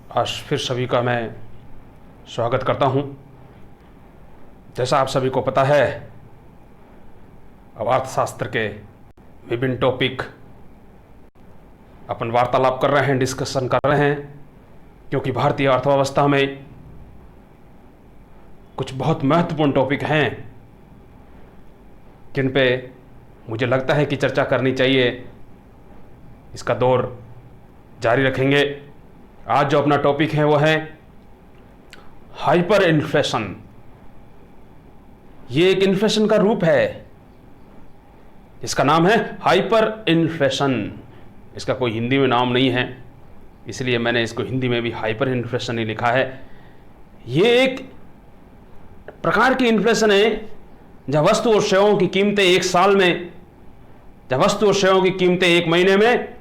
आज फिर सभी का मैं स्वागत करता हूं। जैसा आप सभी को पता है, अब अर्थशास्त्र के विभिन्न टॉपिक अपन वार्तालाप कर रहे हैं, डिस्कशन कर रहे हैं, क्योंकि भारतीय अर्थव्यवस्था में कुछ बहुत महत्वपूर्ण टॉपिक हैं जिन पे मुझे लगता है कि चर्चा करनी चाहिए। इसका दौर जारी रखेंगे। आज जो अपना टॉपिक है वो है हाइपर इन्फ्लेशन। ये एक इन्फ्लेशन का रूप है, इसका नाम है हाइपर इन्फ्लेशन। इसका कोई हिंदी में नाम नहीं है, इसलिए मैंने इसको हिंदी में भी हाइपर इन्फ्लेशन ही लिखा है। ये एक प्रकार की इन्फ्लेशन है जब वस्तु और सेवाओं की कीमतें एक साल में, जब वस्तु और सेवाओं की कीमतें एक महीने में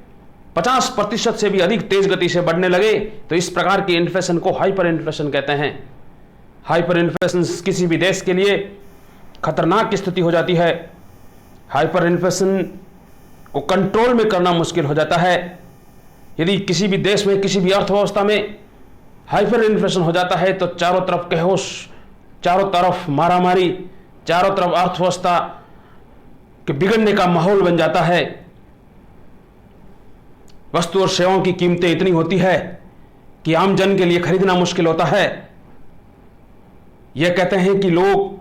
50% से भी अधिक तेज गति से बढ़ने लगे, तो इस प्रकार की इन्फ्लेशन को हाइपर इन्फ्लेशन कहते हैं। हाइपर इन्फ्लेशन किसी भी देश के लिए खतरनाक स्थिति हो जाती है। हाइपर इन्फ्लेशन को कंट्रोल में करना मुश्किल हो जाता है। यदि किसी भी देश में, किसी भी अर्थव्यवस्था में हाइपर इन्फ्लेशन हो जाता है तो चारों तरफ कैओस, चारों तरफ मारामारी, चारों तरफ अर्थव्यवस्था के बिगड़ने का माहौल बन जाता है। वस्तु और सेवाओं की कीमतें इतनी होती है कि आम जन के लिए खरीदना मुश्किल होता है। यह कहते हैं कि लोग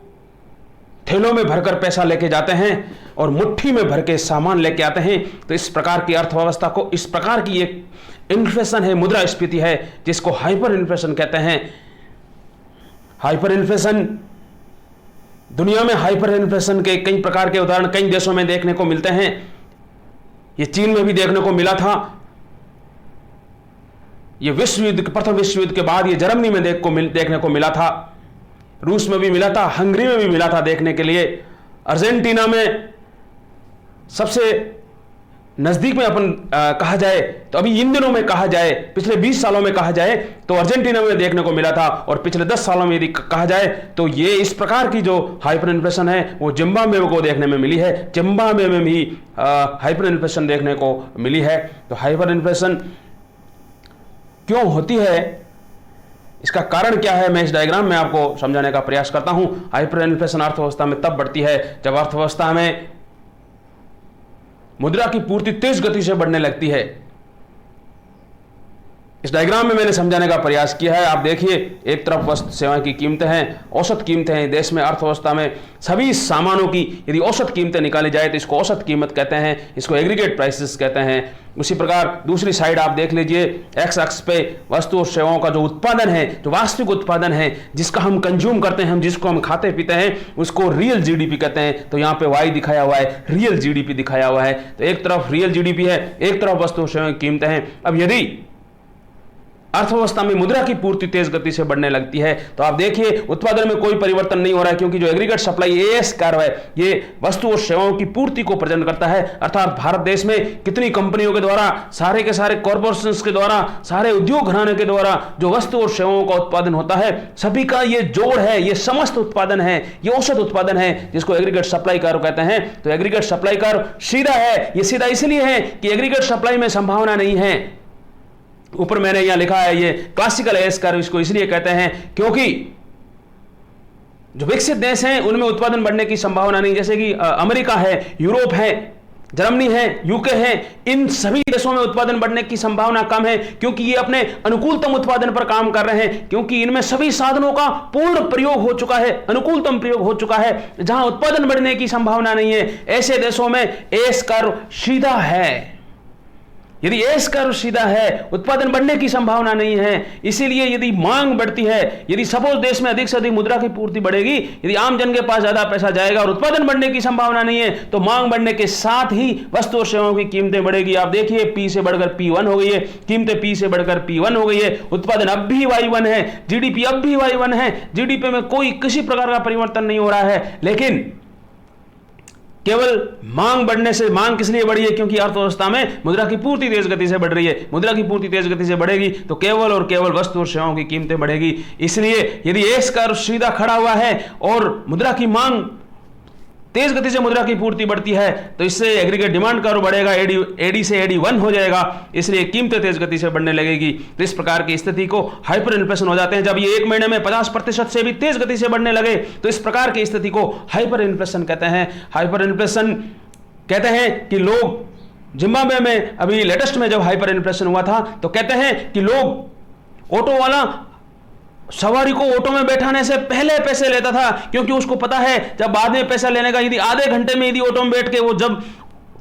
थैलों में भरकर पैसा लेके जाते हैं और मुट्ठी में भर के सामान लेके आते हैं। तो इस प्रकार की अर्थव्यवस्था को, इस प्रकार की एक इन्फ्लेशन है, मुद्रास्फीति है, जिसको हाइपर इन्फ्लेशन कहते हैं। हाइपर इन्फ्लेशन, दुनिया में हाइपर इन्फ्लेशन के कई प्रकार के उदाहरण कई देशों में देखने को मिलते हैं। ये चीन में भी देखने को मिला था। ये विश्व युद्ध, प्रथम विश्व युद्ध के बाद ये जर्मनी में देखने को मिला था, रूस में भी मिला था, हंगरी में भी मिला था देखने के लिए। अर्जेंटीना में सबसे नजदीक में अपन कहा जाए तो अभी इन दिनों में कहा जाए, पिछले 20 सालों में कहा जाए तो अर्जेंटीना में देखने को मिला था, और पिछले 10 सालों में यदि कहा जाए तो ये इस प्रकार की जो हाइपर इन्फ्लेशन है वो जिम्बाब्वे को देखने में मिली है। जिम्बाब्वे में भी हाइपर इन्फ्लेशन देखने को मिली है। तो हाइपर इन्फ्लेशन क्यों होती है, इसका कारण क्या है, मैं इस डायग्राम में आपको समझाने का प्रयास करता हूं। हाइपर इन्फ्लेशन अर्थव्यवस्था में तब बढ़ती है जब अर्थव्यवस्था में मुद्रा की पूर्ति तेज गति से बढ़ने लगती है। इस डायग्राम में मैंने समझाने का प्रयास किया है। आप देखिए, एक तरफ वस्तु सेवाएं की कीमतें हैं, औसत कीमतें हैं। देश में अर्थव्यवस्था में सभी सामानों की यदि औसत कीमतें निकाली जाए तो इसको औसत कीमत कहते हैं, इसको एग्रीगेट प्राइसेस कहते हैं। उसी प्रकार दूसरी साइड आप देख लीजिए, एक्स अक्ष पे वस्तु और सेवाओं का जो उत्पादन है, जो वास्तविक उत्पादन है, जिसका हम कंज्यूम करते हैं, हम जिसको हम खाते पीते हैं, उसको रियल जीडीपी कहते हैं। तो यहाँ पे वाई दिखाया हुआ है, रियल जीडीपी दिखाया हुआ है। तो एक तरफ रियल जीडीपी है, एक तरफ वस्तु और सेवाओं की कीमतें हैं। अब यदि अर्थव्यवस्था में मुद्रा की पूर्ति तेज गति से बढ़ने लगती है तो आप देखिए उत्पादन में कोई परिवर्तन नहीं हो रहा है, क्योंकि जो एग्रीगेट सप्लाई एएस कर्व है ये वस्तु और सेवाओं की पूर्ति को प्रेजेंट करता है। अर्थात भारत देश में कितनी कंपनियों के द्वारा, सारे के सारे कॉर्पोरेशंस के द्वारा, सारे उद्योग घराने के द्वारा जो वस्तु और सेवाओं का उत्पादन होता है, सभी का ये जोड़ है, ये समस्त उत्पादन है, ये औसत उत्पादन है, जिसको एग्रीगेट सप्लाई कर्व कहते हैं। तो एग्रीगेट सप्लाई कर्व सीधा है। ये सीधा इसलिए है कि एग्रीगेट सप्लाई में संभावना नहीं है। ऊपर मैंने यहां लिखा है ये क्लासिकल एएस कर्व, इसको इसलिए कहते हैं क्योंकि जो विकसित देश हैं उनमें उत्पादन बढ़ने की संभावना नहीं, जैसे कि अमेरिका है, यूरोप है, जर्मनी है, यूके है, इन सभी देशों में उत्पादन बढ़ने की संभावना कम है, क्योंकि ये अपने अनुकूलतम उत्पादन पर काम कर रहे हैं, क्योंकि इनमें सभी साधनों का पूर्ण प्रयोग हो चुका है, अनुकूलतम प्रयोग हो चुका है। जहां उत्पादन बढ़ने की संभावना नहीं है, ऐसे देशों में एएस कर्व सीधा है। यदि एस कर्व सीधा है, उत्पादन बढ़ने की संभावना नहीं है। इसीलिए यदि मांग बढ़ती है, यदि सपोज देश में अधिक से अधिक मुद्रा की पूर्ति बढ़ेगी, यदि आम जन के पास ज्यादा पैसा जाएगा और उत्पादन बढ़ने की संभावना नहीं है, तो मांग बढ़ने के साथ ही वस्तु और सेवाओं की कीमतें बढ़ेगी। आप देखिए, पी से बढ़कर P1 हो गई है, कीमतें पी से बढ़कर P1 हो गई है, उत्पादन अब भी Y1 है, जीडीपी अब भी Y1 है, जीडीपी में कोई किसी प्रकार का परिवर्तन नहीं हो रहा है। लेकिन केवल मांग बढ़ने से, मांग किस लिए बढ़ी है, क्योंकि अर्थव्यवस्था में मुद्रा की पूर्ति तेज गति से बढ़ रही है। मुद्रा की पूर्ति तेज गति से बढ़ेगी तो केवल और केवल वस्तु और सेवाओं की कीमतें बढ़ेगी। इसलिए यदि एस कर्व सीधा खड़ा हुआ है और मुद्रा की मांग तेज गति से मुद्रा की पूर्ति बढ़ती है तो इससे एग्रीगेट डिमांड कर्व बढ़ेगा, एडी से एडी1 हो जाएगा, इसलिए कीमतें तेज गति से बढ़ने लगेगी। तो इस प्रकार की स्थिति को हाइपर इन्फ्लेशन हो जाते हैं। जब ये एक महीने में 50% से भी तेज गति से बढ़ने लगे तो इस प्रकार की स्थिति को हाइपर इन्फ्लेशन कहते हैं। हाइपर इन्फ्लेशन कहते हैं कि लोग जिम्बाब्वे में अभी लेटेस्ट में जब हाइपर इन्फ्लेशन हुआ था तो कहते हैं कि लोग ऑटो वाला सवारी को ऑटो में बैठाने से पहले पैसे लेता था, क्योंकि उसको पता है जब बाद में पैसा लेने का, यदि आधे घंटे में यदि ऑटो में बैठ के वो जब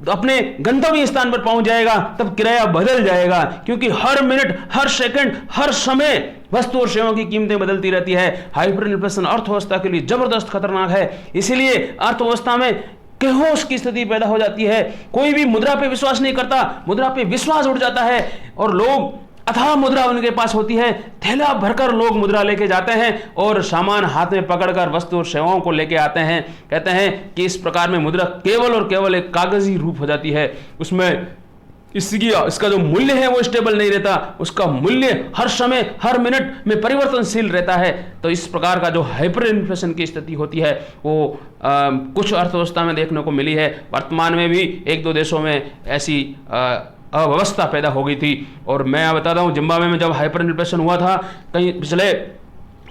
अपने गंतव्य स्थान पर पहुंच जाएगा तब किराया बदल जाएगा, क्योंकि हर मिनट, हर सेकंड, हर समय वस्तु और सेवाओं की कीमतें बदलती रहती है। हाइपर इन्फ्लेशन अर्थव्यवस्था के लिए जबरदस्त खतरनाक है। इसीलिए अर्थव्यवस्था में केओस की स्थिति पैदा हो जाती है। कोई भी मुद्रा पे विश्वास नहीं करता, मुद्रा पे विश्वास उठ जाता है और लोग अथाह मुद्रा उनके पास होती है, थैला भरकर लोग मुद्रा लेके जाते हैं और सामान हाथ में पकड़कर वस्तु और सेवाओं को लेके आते हैं। कहते हैं कि इस प्रकार में मुद्रा केवल और केवल एक कागजी रूप हो जाती है, उसमें इसका जो मूल्य है वो स्टेबल नहीं रहता, उसका मूल्य हर समय, हर मिनट में परिवर्तनशील रहता है। तो इस प्रकार का जो हाइपर इन्फ्लेशन की स्थिति होती है वो कुछ अर्थव्यवस्था में देखने को मिली है। वर्तमान में भी एक दो देशों में ऐसी अव्यवस्था पैदा हो गई थी। और मैं बताता हूँ, जिम्बाब्वे में जब हाइपर इन्फ्लेशन हुआ था, कहीं पिछले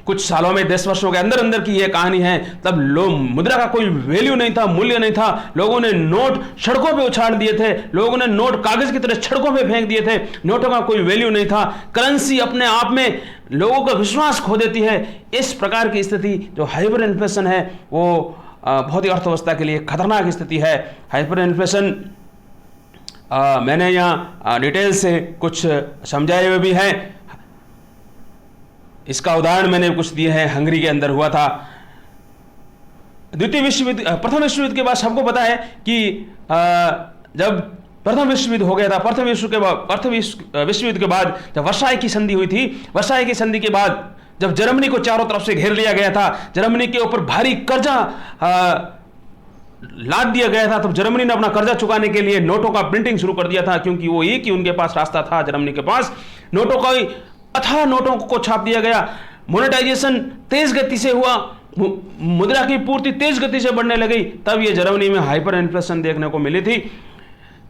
कुछ सालों में 10 वर्षों के अंदर की ये कहानी है, तब लोग मुद्रा का कोई वैल्यू नहीं था, मूल्य नहीं था। लोगों ने नोट सड़कों पे उछाल दिए थे, लोगों ने नोट कागज की तरह सड़कों पे फेंक दिए थे, नोटों का कोई वैल्यू नहीं था। करेंसी अपने आप में लोगों का विश्वास खो देती है। इस प्रकार की स्थिति जो हाइपर इन्फ्लेशन है वो बहुत ही अर्थव्यवस्था के लिए खतरनाक स्थिति है। हाइपर इन्फ्लेशन मैंने यहाँ डिटेल से कुछ समझाए हुए भी हैं। इसका उदाहरण मैंने कुछ दिए हैं। हंगरी के अंदर हुआ था प्रथम विश्व युद्ध के बाद। सबको पता है कि जब प्रथम विश्व युद्ध हो गया था, प्रथम विश्व युद्ध के बाद जब वर्साई की संधि हुई थी, वर्साई की संधि के बाद जब जर्मनी को चारों तरफ से घेर लिया गया था, जर्मनी के ऊपर भारी कर्जा लाद दिया गया था, तब जर्मनी ने अपना कर्जा चुकाने के लिए नोटों का प्रिंटिंग शुरू कर दिया था, क्योंकि वो एक ही उनके पास रास्ता था जर्मनी के पास। नोटों का अथाह नोटों को छाप दिया गया। मोनेटाइजेशन तेज गति से हुआ, मुद्रा की पूर्ति तेज गति से बढ़ने लगी, तब ये जर्मनी में हाइपर इन्फ्लेशन देखने को मिली थी।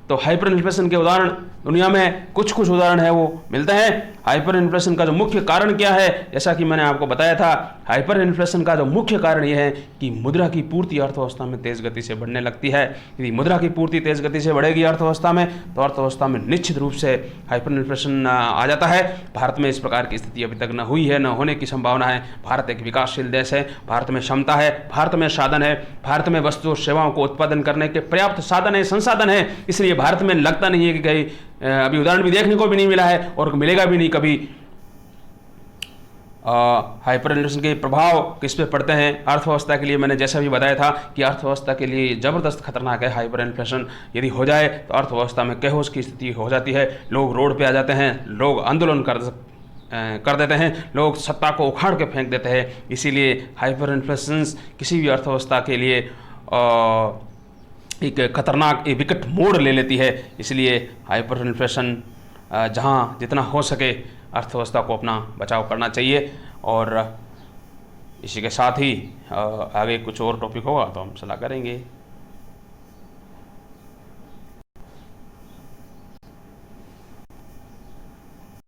तो हाइपर इन्फ्लेशन के उदाहरण दुनिया में कुछ उदाहरण है वो मिलते हैं। हाइपर इन्फ्लेशन का जो मुख्य कारण क्या है, जैसा कि मैंने आपको बताया था, हाइपर इन्फ्लेशन का जो मुख्य कारण यह है कि मुद्रा की पूर्ति अर्थव्यवस्था में तेज गति से बढ़ने लगती है। यदि मुद्रा की पूर्ति तेज गति से बढ़ेगी अर्थव्यवस्था में, तो अर्थव्यवस्था में निश्चित रूप से हाइपर इन्फ्लेशन आ जाता है। भारत में इस प्रकार की स्थिति अभी तक न हुई है, न होने की संभावना है। भारत एक विकासशील देश है, भारत में क्षमता है, भारत में साधन है, भारत में वस्तु और सेवाओं को उत्पादन करने के पर्याप्त साधन है, संसाधन है। इसलिए भारत में लगता नहीं है कि कहीं अभी उदाहरण भी देखने को भी नहीं मिला है और मिलेगा भी नहीं कभी। हाइपर इन्फ्लेशन के प्रभाव किस पे पड़ते हैं अर्थव्यवस्था के लिए, मैंने जैसा भी बताया था कि अर्थव्यवस्था के लिए ज़बरदस्त खतरनाक है हाइपर इन्फ्लेशन। यदि हो जाए तो अर्थव्यवस्था में केओस की स्थिति हो जाती है, लोग रोड पे आ जाते हैं, लोग आंदोलन कर देते हैं, लोग सत्ता को उखाड़ के फेंक देते हैं। इसीलिए हाइपर इन्फ्लेशन किसी भी अर्थव्यवस्था के लिए एक खतरनाक, एक विकट मोड़ ले लेती है। इसलिए हाइपर इन्फ्लेशन जहाँ जितना हो सके अर्थव्यवस्था को अपना बचाव करना चाहिए। और इसी के साथ ही आगे कुछ और टॉपिक होगा तो हम सलाह करेंगे।